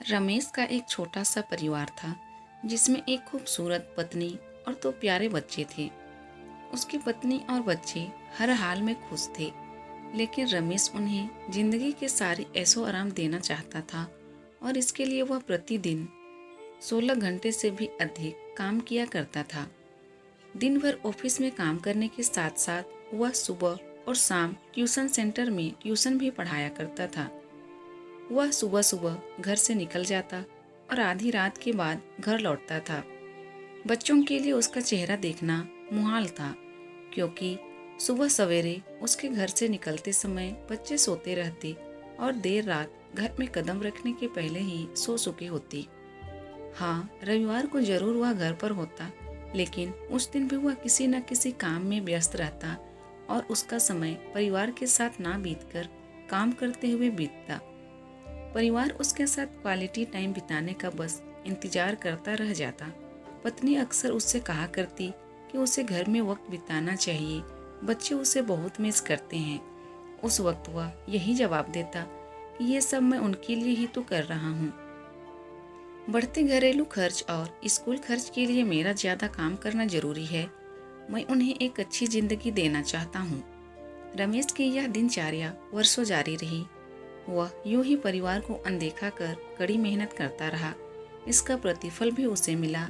रमेश का एक छोटा सा परिवार था जिसमें एक खूबसूरत पत्नी और दो प्यारे बच्चे थे। उसकी पत्नी और बच्चे हर हाल में खुश थे, लेकिन रमेश उन्हें जिंदगी के सारे ऐशो आराम देना चाहता था और इसके लिए वह प्रतिदिन 16 घंटे से भी अधिक काम किया करता था। दिन भर ऑफिस में काम करने के साथ साथ वह सुबह और शाम ट्यूशन सेंटर में ट्यूशन भी पढ़ाया करता था। वह सुबह सुबह घर से निकल जाता और आधी रात के बाद घर लौटता था। बच्चों के लिए उसका चेहरा देखना मुहाल था, क्योंकि सुबह सवेरे उसके घर से निकलते समय बच्चे सोते रहते और देर रात घर में कदम रखने के पहले ही सो चुके होती। हाँ, रविवार को जरूर वह घर पर होता, लेकिन उस दिन भी वह किसी न किसी काम में व्यस्त रहता और उसका समय परिवार के साथ ना बीतकर काम करते हुए बीतता। परिवार उसके साथ क्वालिटी टाइम बिताने का बस इंतजार करता रह जाता। पत्नी अक्सर उससे कहा करती कि उसे घर में वक्त बिताना चाहिए, बच्चे उसे बहुत मिस करते हैं। उस वक्त वह यही जवाब देता कि ये सब मैं उनके लिए ही तो कर रहा हूँ। बढ़ते घरेलू खर्च और स्कूल खर्च के लिए मेरा ज़्यादा काम करना जरूरी है। मैं उन्हें एक अच्छी जिंदगी देना चाहता हूँ। रमेश की यह दिनचर्या वर्षों जारी रही। वह यूं ही परिवार को अनदेखा कर कड़ी मेहनत करता रहा। इसका प्रतिफल भी उसे मिला।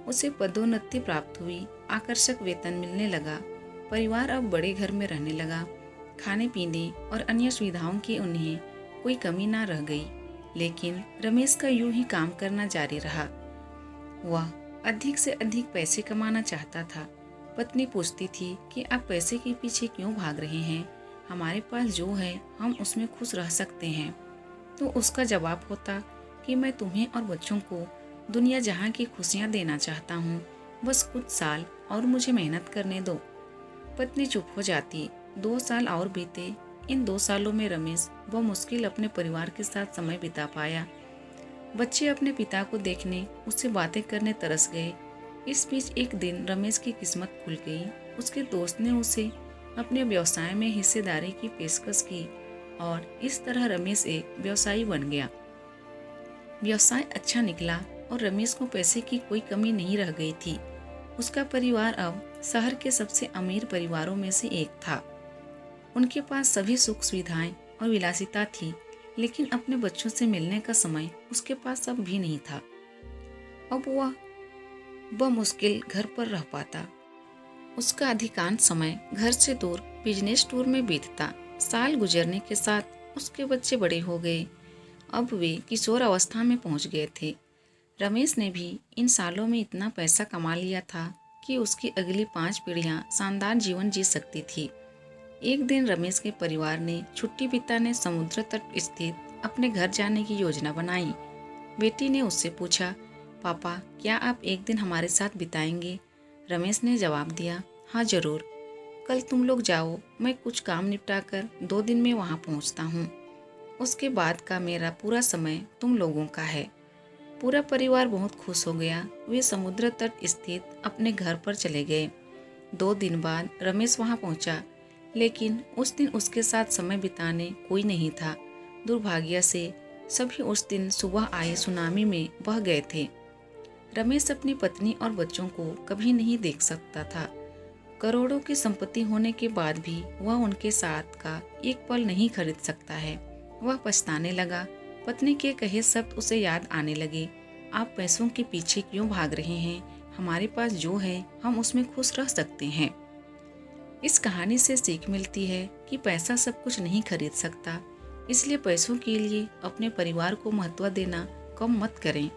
उसे पदोन्नति प्राप्त हुई, आकर्षक वेतन मिलने लगा। परिवार अब बड़े घर में रहने लगा। खाने पीने और अन्य सुविधाओं की उन्हें कोई कमी ना रह गई। लेकिन रमेश का यूं ही काम करना जारी रहा। वह अधिक से अधिक पैसे कमाना चाहता था। पत्नी पूछती थी कि आप पैसे के पीछे क्यों भाग रहे हैं? हमारे पास जो है हम उसमें खुश रह सकते हैं। तो उसका जवाब होता कि मैं तुम्हें और बच्चों को दुनिया जहां की खुशियां देना चाहता हूँ। बस कुछ साल और मुझे मेहनत करने दो। पत्नी चुप हो जाती। 2 साल और बीते। इन 2 सालों में रमेश मुश्किल अपने परिवार के साथ समय बिता पाया। बच्चे अपने पिता को देखने, उससे बातें करने तरस गए। इस बीच एक दिन रमेश की किस्मत खुल गई। उसके दोस्त ने उसे अपने व्यवसाय में हिस्सेदारी की पेशकश की और इस तरह रमेश एक व्यवसायी बन गया। व्यवसाय अच्छा निकला और रमेश को पैसे की कोई कमी नहीं रह गई थी। उसका परिवार अब शहर के सबसे अमीर परिवारों में से एक था। उनके पास सभी सुख सुविधाएं और विलासिता थी, लेकिन अपने बच्चों से मिलने का समय उसके पास अब भी नहीं था। अब वह मुश्किल घर पर रह पाता। उसका अधिकांश समय घर से दूर बिजनेस टूर में बीतता। साल गुजरने के साथ उसके बच्चे बड़े हो गए। अब वे किशोर अवस्था में पहुंच गए थे। रमेश ने भी इन सालों में इतना पैसा कमा लिया था कि उसकी अगली 5 पीढ़ियां शानदार जीवन जी सकती थी। एक दिन रमेश के परिवार ने छुट्टी बिताने समुद्र तट स्थित अपने घर जाने की योजना बनाई। बेटी ने उससे पूछा, पापा क्या आप एक दिन हमारे साथ बिताएंगे? रमेश ने जवाब दिया, हाँ जरूर। कल तुम लोग जाओ, मैं कुछ काम निपटा कर 2 दिन में वहाँ पहुँचता हूँ। उसके बाद का मेरा पूरा समय तुम लोगों का है। पूरा परिवार बहुत खुश हो गया। वे समुद्र तट स्थित अपने घर पर चले गए। 2 दिन बाद रमेश वहाँ पहुँचा, लेकिन उस दिन उसके साथ समय बिताने कोई नहीं था। दुर्भाग्य से सभी उस दिन सुबह आए सुनामी में बह गए थे। रमेश अपनी पत्नी और बच्चों को कभी नहीं देख सकता था। करोड़ों की संपत्ति होने के बाद भी वह उनके साथ का एक पल नहीं खरीद सकता है। वह पछताने लगा। पत्नी के कहे शब्द उसे याद आने लगे। आप पैसों के पीछे क्यों भाग रहे हैं? हमारे पास जो है हम उसमें खुश रह सकते हैं। इस कहानी से सीख मिलती है कि पैसा सब कुछ नहीं खरीद सकता, इसलिए पैसों के लिए अपने परिवार को महत्व देना कम मत करें।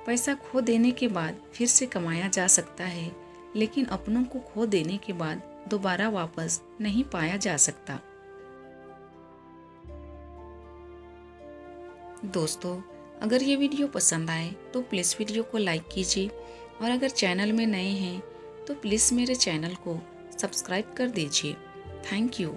पैसा खो देने के बाद फिर से कमाया जा सकता है, लेकिन अपनों को खो देने के बाद दोबारा वापस नहीं पाया जा सकता। दोस्तों, अगर ये वीडियो पसंद आए तो प्लीज़ वीडियो को लाइक कीजिए और अगर चैनल में नए हैं तो प्लीज़ मेरे चैनल को सब्सक्राइब कर दीजिए। Thank you.